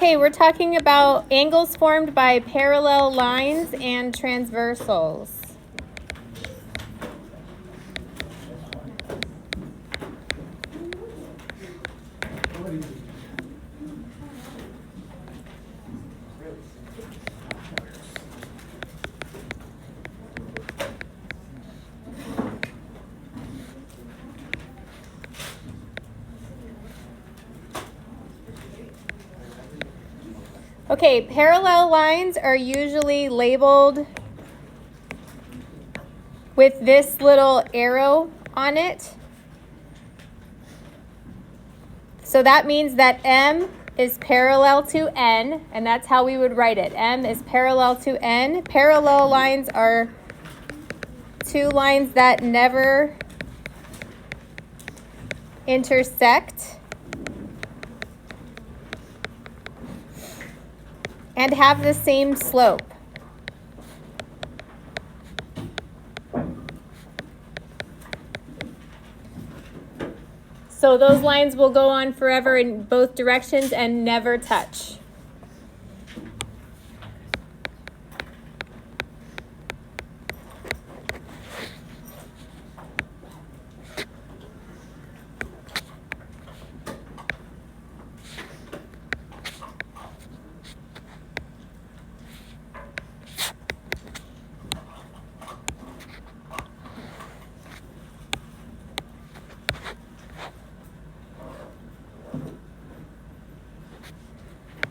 Okay, we're talking about angles formed by parallel lines and transversals. Okay, parallel lines are usually labeled with this little arrow on it. So that means that M is parallel to N, and that's how we would write it. M is parallel to N. Parallel lines are two lines that never intersect and have the same slope. So those lines will go on forever in both directions and never touch.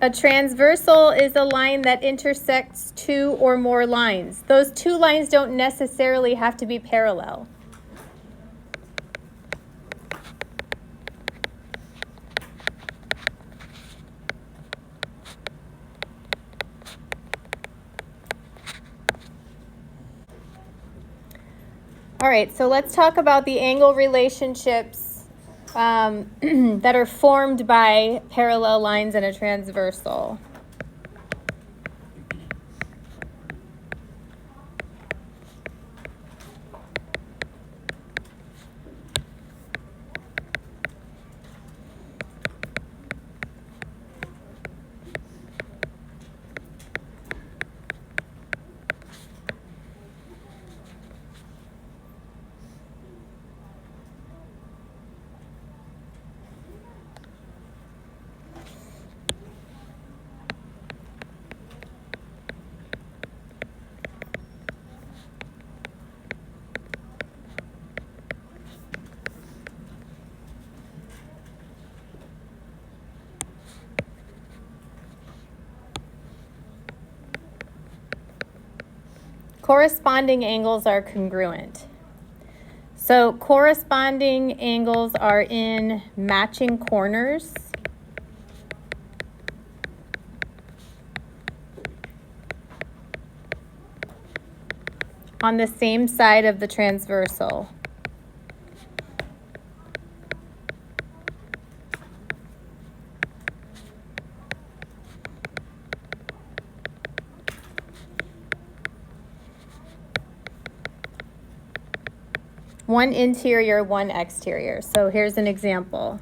A transversal is a line that intersects two or more lines. Those two lines don't necessarily have to be parallel. All right, so let's talk about the angle relationships that are formed by parallel lines and a transversal. Corresponding angles are congruent. So corresponding angles are in matching corners. On the same side of the transversal. One interior, one exterior. So here's an example.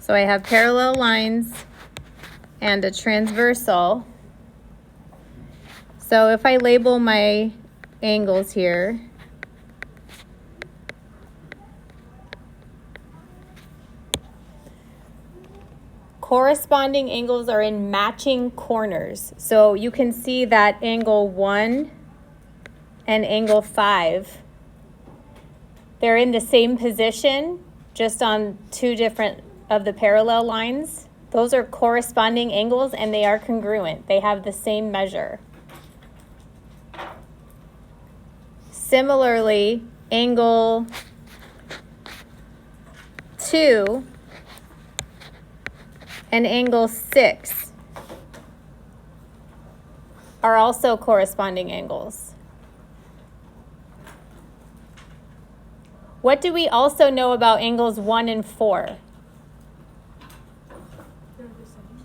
So I have parallel lines and a transversal. So if I label my angles here, corresponding angles are in matching corners. So you can see that angle 1 and angle 5, they're in the same position, just on two different of the parallel lines. Those are corresponding angles and they are congruent. They have the same measure. Similarly, angle 2 and angle 6 are also corresponding angles. What do we also know about angles 1 and 4?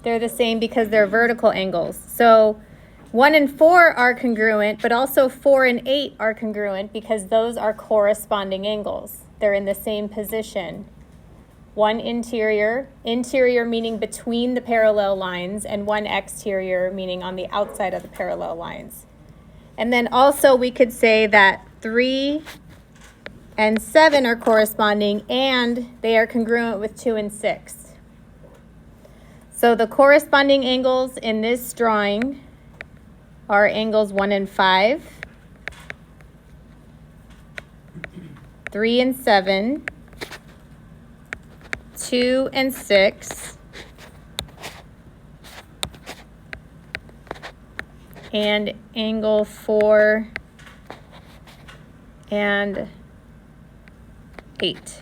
They're the same because they're vertical angles. So 1 and 4 are congruent, but also 4 and 8 are congruent because those are corresponding angles. They're in the same position. One interior meaning between the parallel lines, and one exterior meaning on the outside of the parallel lines. And then also we could say that 3 and 7 are corresponding and they are congruent with 2 and 6. So the corresponding angles in this drawing are angles 1 and 5, 3 and 7, 2 and 6, and angle 4 and 8.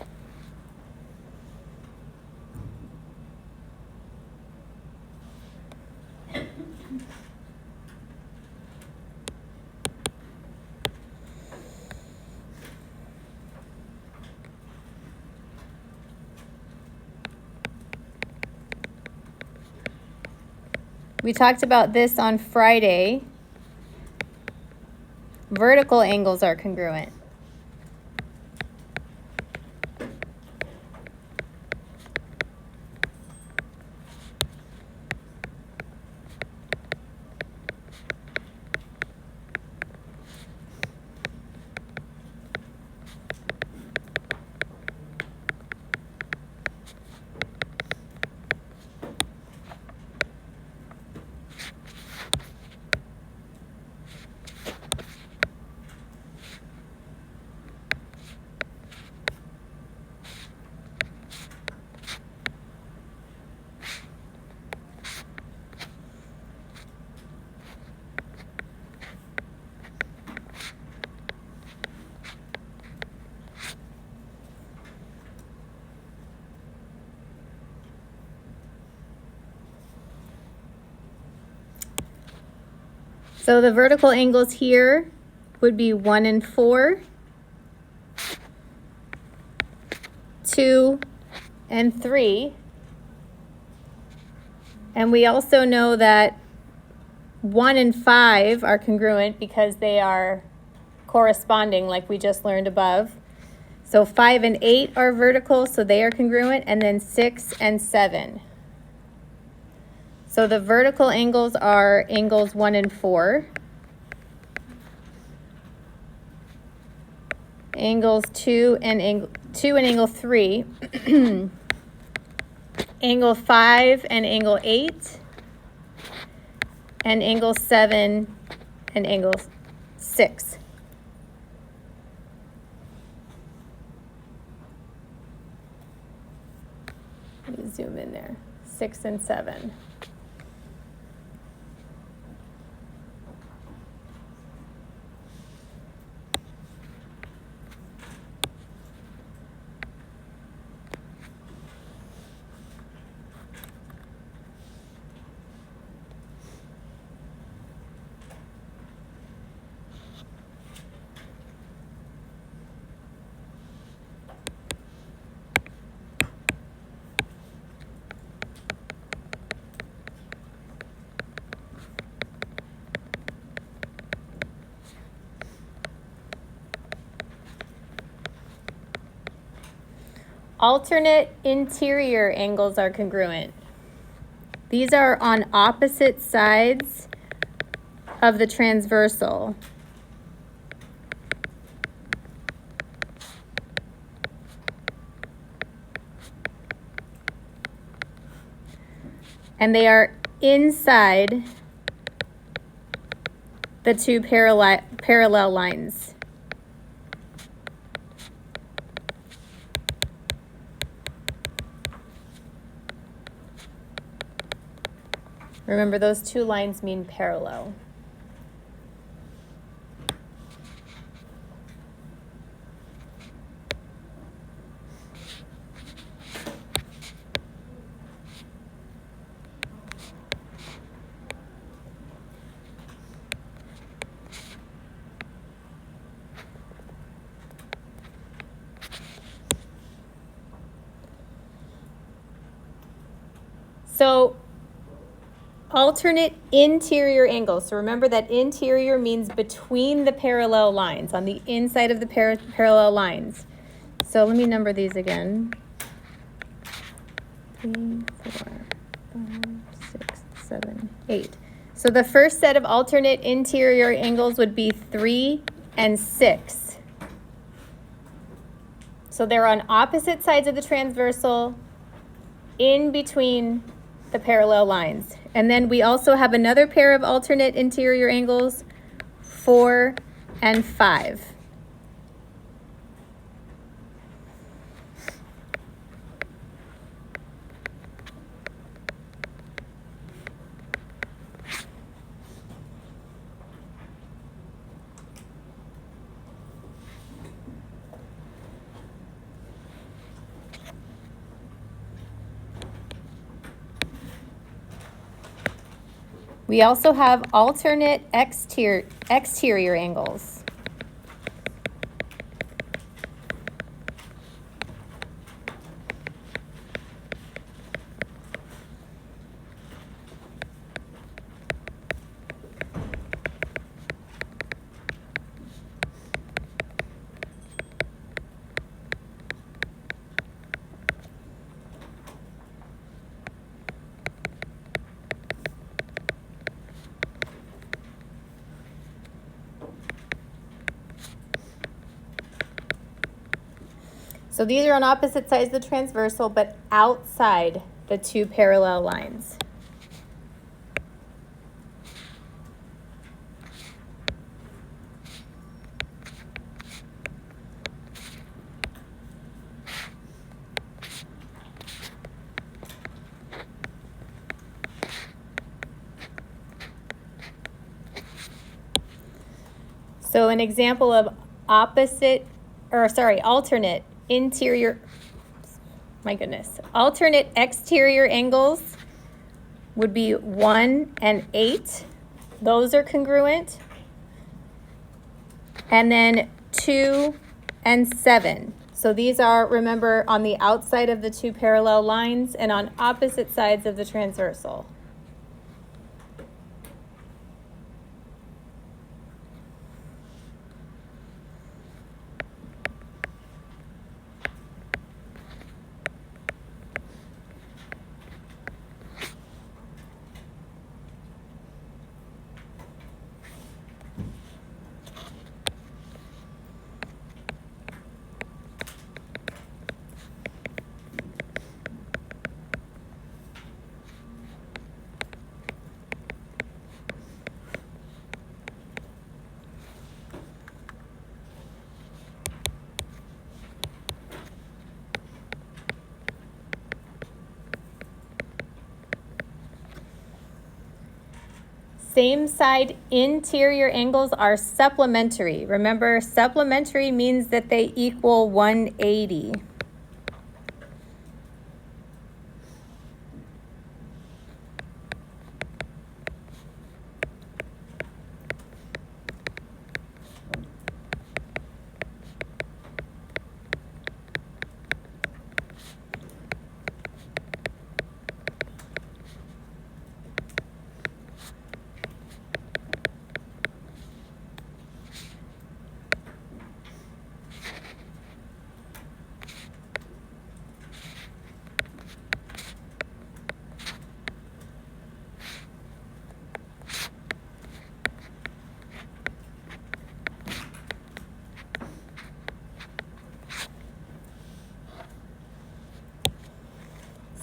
We talked about this on Friday. Vertical angles are congruent. So the vertical angles here would be 1 and 4, 2 and 3. And we also know that 1 and 5 are congruent because they are corresponding, like we just learned above. So 5 and 8 are vertical, so they are congruent, and then 6 and 7. So the vertical angles are angles 1 and 4, angles 2 and angle 3, angle 5 and angle 8, and angle 7 and angle 6. Let me zoom in there. 6 and 7. Alternate interior angles are congruent. These are on opposite sides of the transversal. And they are inside the two parallel lines. Remember, those two lines mean parallel. So alternate interior angles. So remember that interior means between the parallel lines, on the inside of the parallel lines. So let me number these again. 3, 4, 5, 6, 7, 8. So the first set of alternate interior angles would be 3 and 6. So they're on opposite sides of the transversal, in between the parallel lines. And then we also have another pair of alternate interior angles, 4 and 5. We also have alternate exterior angles. So these are on opposite sides of the transversal, but outside the two parallel lines. So an example of alternate alternate exterior angles would be 1 and 8. Those are congruent. And then 2 and 7. So these are, remember, on the outside of the two parallel lines and on opposite sides of the transversal. Same side interior angles are supplementary. Remember, supplementary means that they equal 180.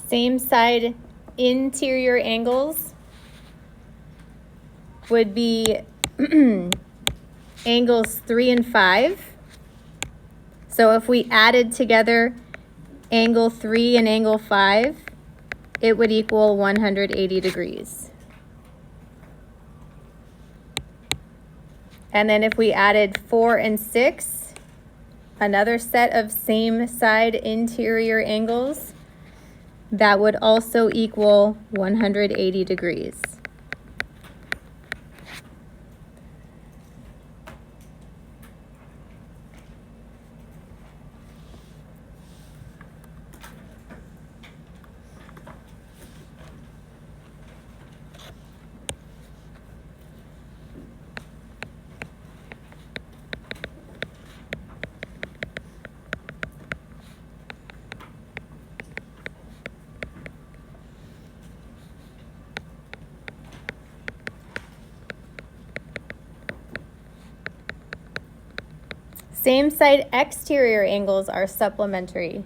Same side interior angles would be angles 3 and 5. So if we added together angle 3 and angle 5, it would equal 180 degrees. And then if we added 4 and 6, another set of same side interior angles, that would also equal 180 degrees. Same side exterior angles are supplementary.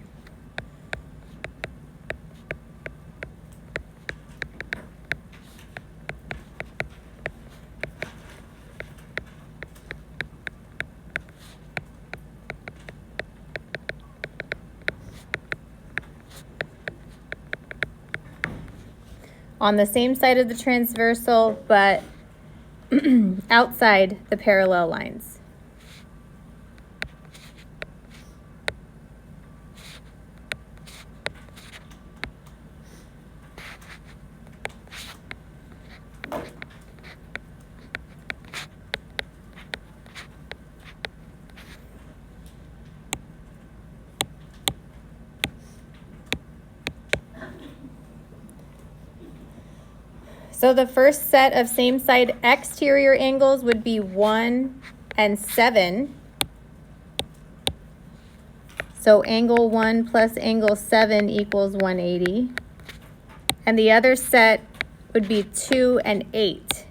On the same side of the transversal, but outside the parallel lines. So the first set of same side exterior angles would be 1 and 7. So angle 1 plus angle 7 equals 180. And the other set would be 2 and 8.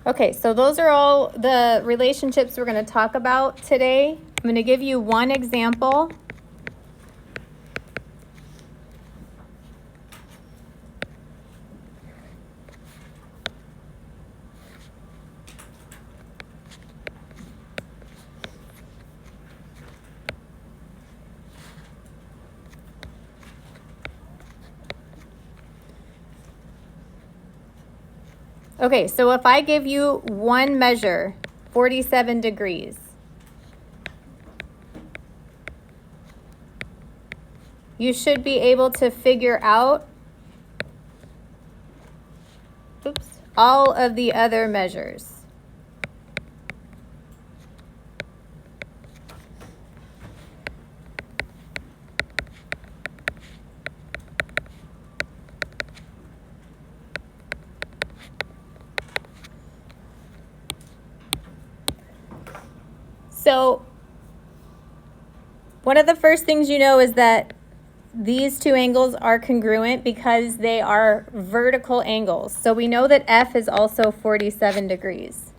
Okay, so those are all the relationships we're going to talk about today. I'm going to give you one example. Okay, so if I give you one measure, 47 degrees, you should be able to figure out, all of the other measures. So one of the first things you know is that these two angles are congruent because they are vertical angles. So we know that F is also 47 degrees.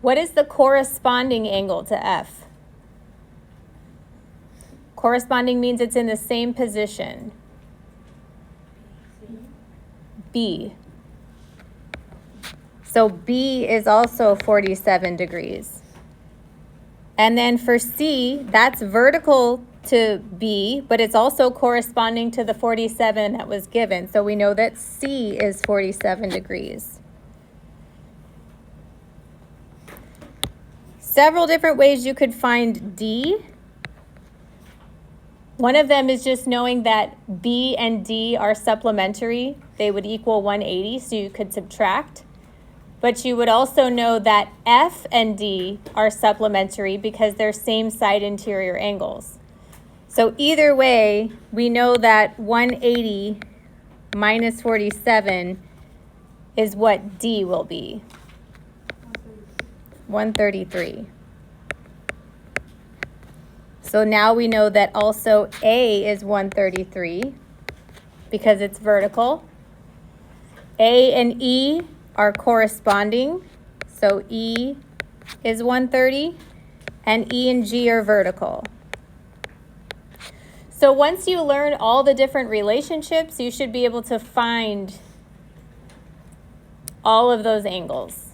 What is the corresponding angle to F? Corresponding means it's in the same position. B. So B is also 47 degrees. And then for C, that's vertical to B, but it's also corresponding to the 47 that was given. So we know that C is 47 degrees. Several different ways you could find D. One of them is just knowing that B and D are supplementary. They would equal 180, so you could subtract. But you would also know that F and D are supplementary because they're same side interior angles. So either way, we know that 180 minus 47 is what D will be. 133. So now we know that also A is 133 because it's vertical. A and E are corresponding, so E is 130, and E and G are vertical. So once you learn all the different relationships, you should be able to find all of those angles.